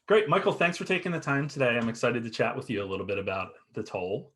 Great. Michael, thanks for taking the time today. I'm excited to chat with you a little bit about The Toll.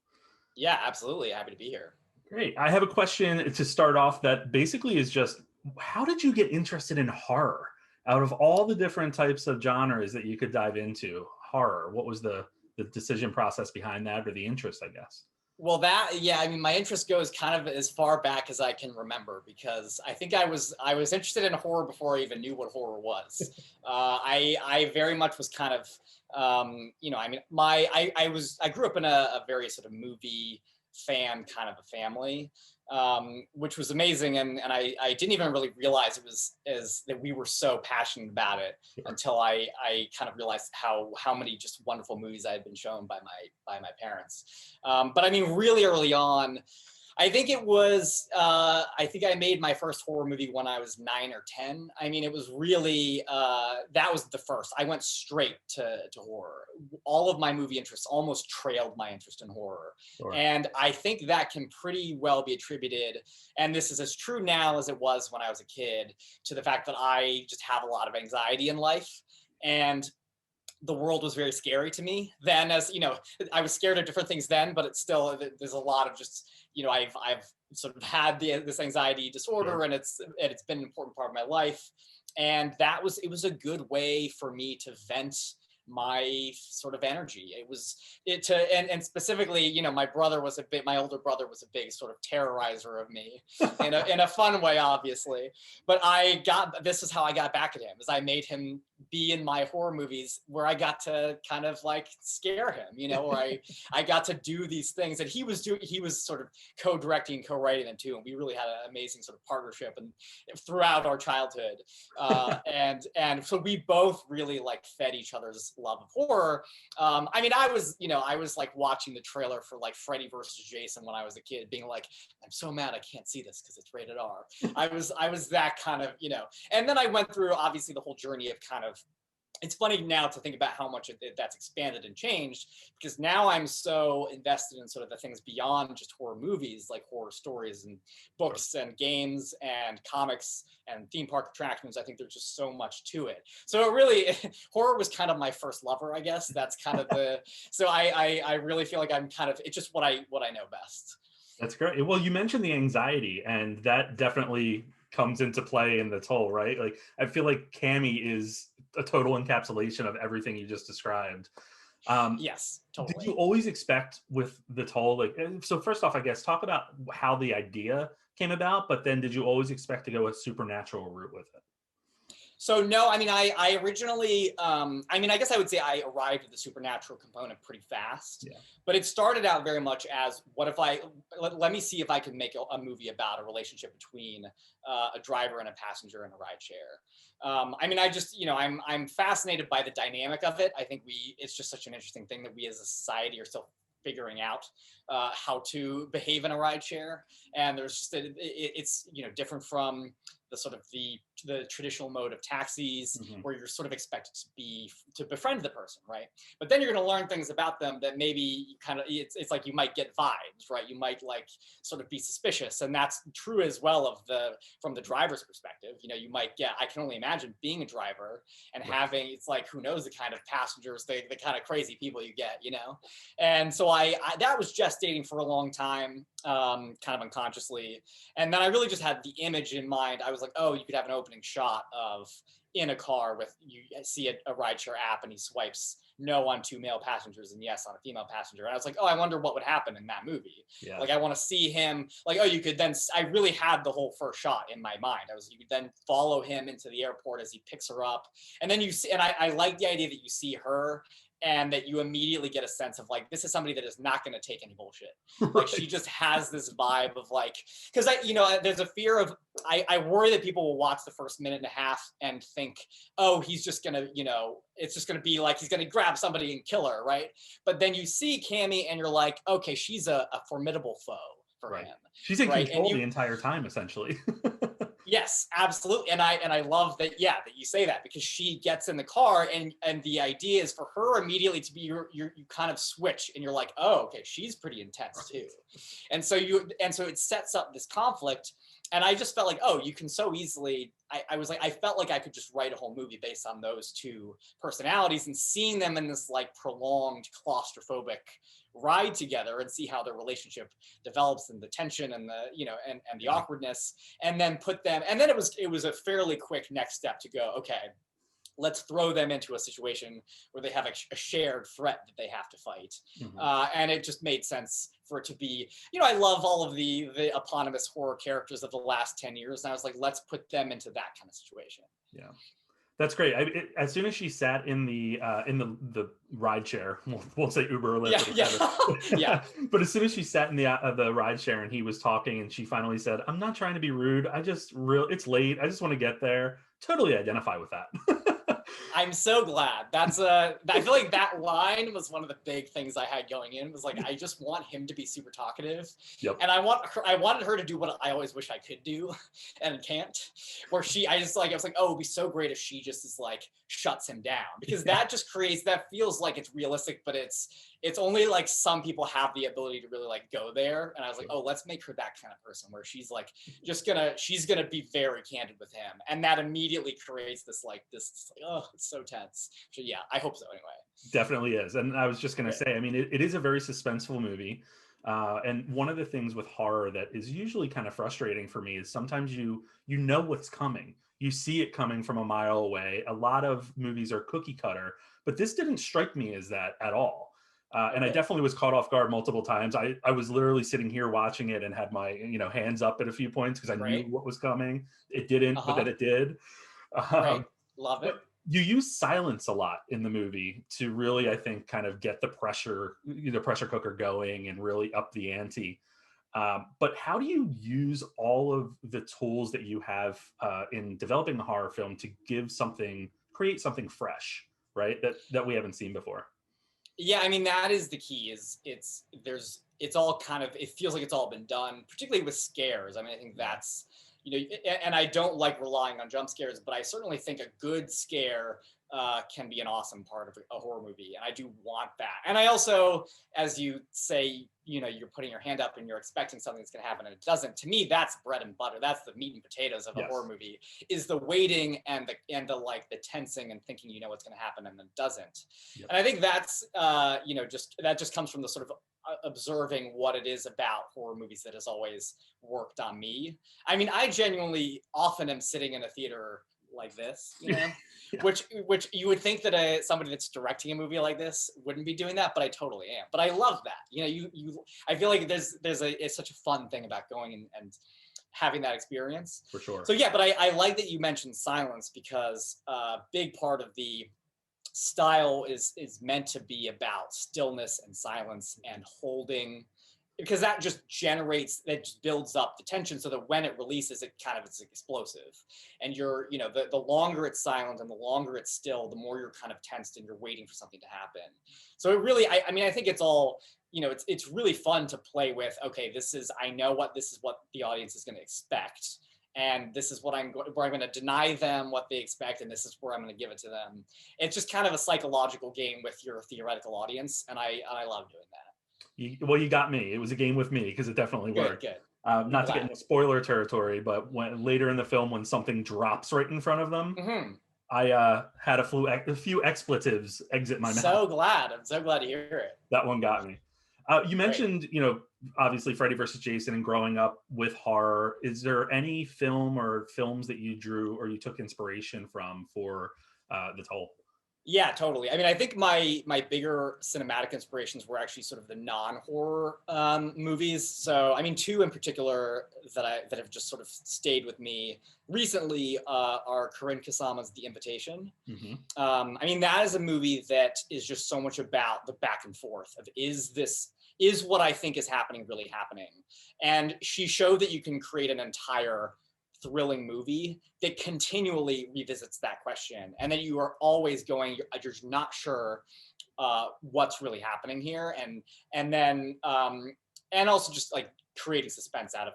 Yeah, absolutely. Happy to be here. Great. I have a question to start off that basically is just how did you get interested in horror? Out of all the different types of genres that you could dive into, horror, what was the decision process behind that or the interest, I guess? Well, yeah, I mean, my interest goes kind of as far back as I can remember because I think I was interested in horror before I even knew what horror was. I very much was kind of, I mean, I grew up in a very sort of movie fan kind of a family, which was amazing, and I didn't even really realize it was as that we were so passionate about it Sure. until I kind of realized how many just wonderful movies I had been shown by my parents. But I mean, really early on, I think it was. I think I made my first horror movie when I was 9 or 10. I mean, it was really that was the first. I went straight to horror. All of my movie interests almost trailed my interest in horror, Sure. and I think that can pretty well be attributed. And this is as true now as it was when I was a kid, to the fact that I just have a lot of anxiety in life, and the world was very scary to me then. As you know, I was scared of different things then, but it's still, there's a lot of just, I've sort of had this anxiety disorder, Sure. and it's been an important part of my life. And it was a good way for me to vent my sort of energy. It was it to and specifically, my older brother was a big sort of terrorizer of me in a fun way, obviously. But this is how I got back at him, is I made him be in my horror movies where I got to kind of like scare him, or I got to do these things that he was sort of co-directing, co-writing them too. And we really had an amazing sort of partnership and throughout our childhood. And so we both really like fed each other's love of horror. I mean, I was like watching the trailer for like Freddy versus Jason when I was a kid, being like, I'm so mad I can't see this because it's rated R. I was that kind of, and then I went through obviously the whole journey of kind of, it's funny now to think about how much that's expanded and changed, because now I'm so invested in sort of the things beyond just horror movies, like horror stories and Sure. books and games and comics and theme park attractions. I think there's just so much to it. So it really, horror was kind of my first lover, I guess. That's kind of so I really feel like I'm kind of, it's just what I know best. That's great. Well, you mentioned the anxiety, and that definitely comes into play in The Toll, right? Like, I feel like Cammy is a total encapsulation of everything you just described. Um, Yes, did you totally. always expect with The Toll, like, so first off, I guess, talk about how the idea came about, but then did you always expect to go a supernatural route with it? So no, I mean, I originally, I mean, I guess I would say I arrived at the supernatural component pretty fast, Yeah. but it started out very much as, what if let me see if I can make a movie about a relationship between a driver and a passenger in a ride share. I mean, I just, I'm fascinated by the dynamic of it. I think it's just such an interesting thing that we as a society are still figuring out how to behave in a ride share. And there's just, it's, different from the sort of the traditional mode of taxis, Hmm. where you're sort of expected to befriend the person, right? But then you're going to learn things about them that maybe kind of, it's like you might get vibes, right? You might like sort of be suspicious, and that's true as well of from the driver's perspective. You might get, I can only imagine being a driver and Right. having, it's like, who knows the kind of passengers, the kind of crazy people you get. And so I that was gestating for a long time, kind of unconsciously. And then I really just had the image in mind. I was like, oh, you could have an opening shot of in a car with, you see a rideshare app, and he swipes no on two male passengers and yes on a female passenger. And I was like, oh, I wonder what would happen in that movie. Yeah. Like, I want to see him, like, oh, you could then, I really had the whole first shot in my mind. You could then follow him into the airport as he picks her up. And then you see, and I like the idea that you see her and that you immediately get a sense of like, this is somebody that is not going to take any bullshit. Like, she Right. just has this vibe of like, because there's a fear of, I worry that people will watch the first minute and a half and think, oh, he's just gonna, it's just gonna be like he's gonna grab somebody and kill her, right? But then you see Cammy and you're like, okay, she's a formidable foe for Right. him, She's in right? And control the you, entire time, essentially. yes, absolutely. And I love that, yeah, that you say that, because she gets in the car, and the idea is for her immediately to be you kind of switch, and you're like, oh, okay, she's pretty intense too. Right. And so it sets up this conflict. and I just felt like, oh, you can so easily, I was like, I felt like I could just write a whole movie based on those two personalities, and seeing them in this like prolonged claustrophobic ride together and see how their relationship develops, and the tension and the, you know, and the awkwardness, and then put them, and then it was a fairly quick next step to go, okay, let's throw them into a situation where they have a shared threat that they have to fight. And it just made sense for it to be, you know, I love all of the eponymous horror characters of the last 10 years. And I was like, let's put them into that kind of situation. Yeah. That's great. As soon as she sat in the ride share, we'll say Uber or Lyft, Yeah. But as soon as she sat in the ride share and he was talking, and she finally said, "I'm not trying to be rude. It's late. I just want to get there." Totally identify with that. I'm so glad. I feel like that line was one of the big things I had going in, was like, I just want him to be super talkative. Yep. And I wanted her to do what I always wish I could do and can't, where I was like, oh, it'd be so great if she just is like, shuts him down, because that just that feels like it's realistic, but it's only like some people have the ability to really like go there. And I was like, oh, let's make her that kind of person, where she's like, she's gonna be very candid with him. And that immediately creates this, oh, it's so tense. So yeah, I hope so anyway. Definitely is. And I was just going to say, I mean, it is a very suspenseful movie. And one of the things with horror that is usually kind of frustrating for me is sometimes you know what's coming. You see it coming from a mile away. A lot of movies are cookie cutter, but this didn't strike me as that at all. And I definitely was caught off guard multiple times. I was literally sitting here watching it and had my, hands up at a few points because I knew what was coming. It didn't, but then it did. Right. Love it. You use silence a lot in the movie to really, I think, kind of get the pressure cooker going and really up the ante. But how do you use all of the tools that you have in developing a horror film to create something fresh, right? That we haven't seen before? Yeah, I mean, that is the key. It's all kind of, it feels like it's all been done, particularly with scares. I mean, I think that's, and I don't like relying on jump scares, but I certainly think a good scare can be an awesome part of a horror movie, and I do want that. And I also, as you say, you're putting your hand up and you're expecting something that's going to happen and it doesn't. To me, that's bread and butter. That's the meat and potatoes of a horror movie, is the waiting and the tensing and thinking what's going to happen and then doesn't. Yep. And I think that's that just comes from the sort of observing what it is about horror movies that has always worked on me. I mean, I genuinely often am sitting in a theater like this, which you would think that somebody that's directing a movie like this wouldn't be doing that, but I totally am. But I love that. I feel like it's such a fun thing about going and having that experience. For sure. So yeah, but I like that you mentioned silence, because a big part of the style is meant to be about stillness and silence and holding, because that just builds up the tension, so that when it releases, it's explosive. And the longer it's silent and the longer it's still, the more you're kind of tensed and you're waiting for something to happen. So it really, I think it's all, it's really fun to play with. Okay, I know this is what the audience is going to expect, and this is where I'm going to deny them what they expect, and this is where I'm going to give it to them. It's just kind of a psychological game with your theoretical audience, and I love doing that. You got me. It was a game with me, because it definitely worked. Good. Not to get into spoiler territory, but later in the film, when something drops right in front of them, I had a few expletives exit my mouth. I'm so glad to hear it. That one got me. You mentioned, obviously Freddy versus Jason and growing up with horror. Is there any film or films that you drew or you took inspiration from for the Toll? Yeah, totally. I mean, I think my bigger cinematic inspirations were actually sort of the non-horror movies. So, I mean, two in particular that have just sort of stayed with me recently are Corinne Kasama's The Invitation. Mm-hmm. I mean, that is a movie that is just so much about the back and forth of, is what I think is happening really happening? And she showed that you can create an entire thrilling movie that continually revisits that question, and then you are always you're not sure what's really happening here, and then also just like creating suspense out of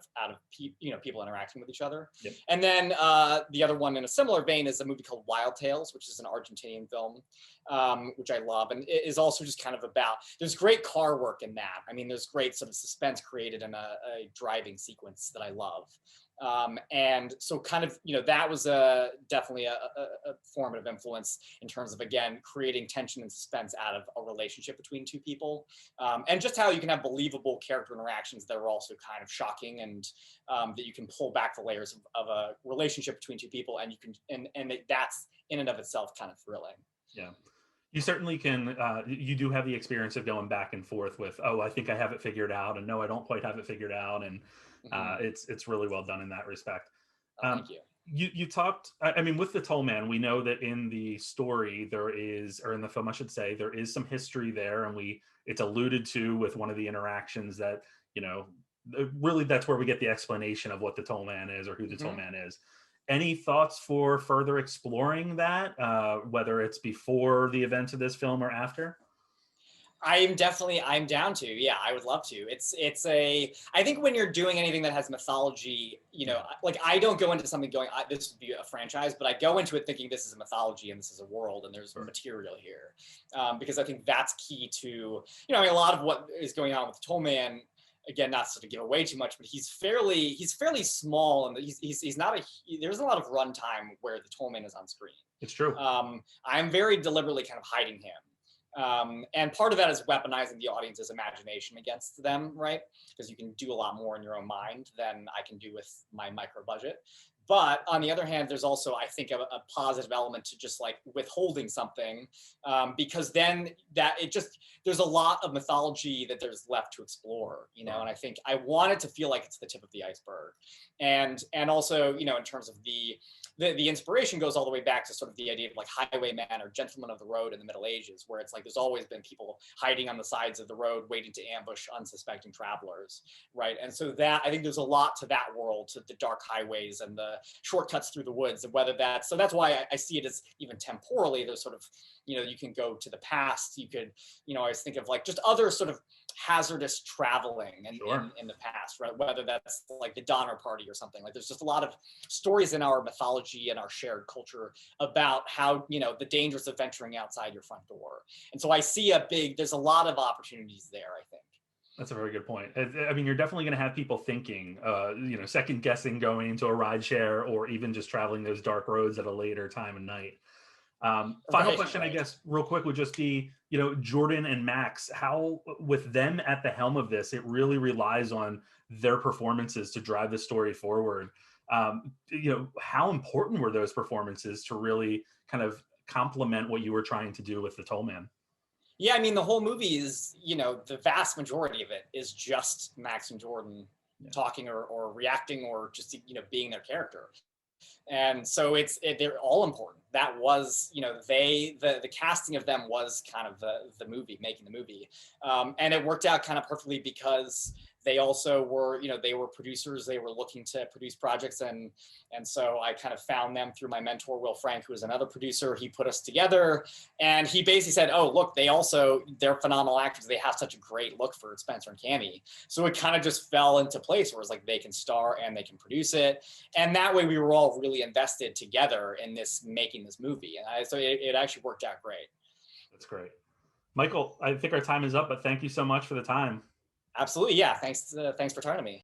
people interacting with each other. Yep. And then the other one in a similar vein is a movie called Wild Tales, which is an Argentinian film, which I love, and it is also just kind of about, there's great car work in that. I mean, there's great sort of suspense created in a driving sequence that I love. And so kind of, that was definitely a formative influence in terms of, again, creating tension and suspense out of a relationship between two people. And just how you can have believable character interactions that are also kind of shocking, and that you can pull back the layers of a relationship between two people, and you can, and that's in and of itself kind of thrilling. Yeah. You certainly can. You do have the experience of going back and forth with, oh, I think I have it figured out, and no, I don't quite have it figured out, and Mhm. it's really well done in that respect. Oh, thank you. You talked. I mean, with the Toll Man, we know that in the story there is, or in the film, I should say, there is some history there, and it's alluded to with one of the interactions that you know, really that's where we get the explanation of what the Toll Man is or who the Toll Mhm. Man is. Any thoughts for further exploring that, whether it's before the events of this film or after? I'm down to. Yeah, I would love to. I think when you're doing anything that has mythology, Yeah, like I don't go into something going, this would be a franchise, but I go into it thinking this is a mythology and this is a world and there's sure. material here. Because I think that's key to, I mean, a lot of what is going on with Tollman, again, not to give away too much, but he's fairly small, and he's not there's a lot of runtime where the Tollman is on screen. It's true. I'm very deliberately kind of hiding him. And part of that is weaponizing the audience's imagination against them, right? Because you can do a lot more in your own mind than I can do with my micro budget. But on the other hand, there's also, I think, a positive element to just like withholding something, because then there's a lot of mythology that there's left to explore, Sure. and I think I want it to feel like it's the tip of the iceberg. And also, in terms of the inspiration goes all the way back to sort of the idea of like highwayman or gentlemen of the road in the Middle Ages, where it's like there's always been people hiding on the sides of the road waiting to ambush unsuspecting travelers, right? And so that, I think there's a lot to that world, to the dark highways and the shortcuts through the woods, and whether that's why I see it as, even temporally, there's sort of, you can go to the past, you could, I always think of like just other sort of hazardous traveling Sure. in the past, right? Whether that's like the Donner Party or something. Like there's just a lot of stories in our mythology and our shared culture about how, the dangers of venturing outside your front door. And so I see there's a lot of opportunities there, I think. That's a very good point. I mean, you're definitely going to have people thinking, second guessing going into a ride share or even just traveling those dark roads at a later time of night. Final Right, question, I right. guess, real quick, would just be, Jordan and Max, how, with them at the helm of this, it really relies on their performances to drive the story forward. How important were those performances to really kind of complement what you were trying to do with the Tollman? Yeah, I mean, the whole movie is, the vast majority of it is just Max and Jordan Yeah, talking or reacting or just, being their character. And so they're all important. That was, the casting of them was kind of the movie, making the movie. And it worked out kind of perfectly because they also were, they were producers. They were looking to produce projects, and so I kind of found them through my mentor Will Frank, who is another producer. He put us together, and he basically said, "Oh, look, they're phenomenal actors. They have such a great look for Spencer and Cammy." So it kind of just fell into place where it's like they can star and they can produce it, and that way we were all really invested together in making this movie, and so it actually worked out great. that's great. Michael, I think our time is up, but thank you so much for the time. Absolutely, yeah. Thanks for talking to me.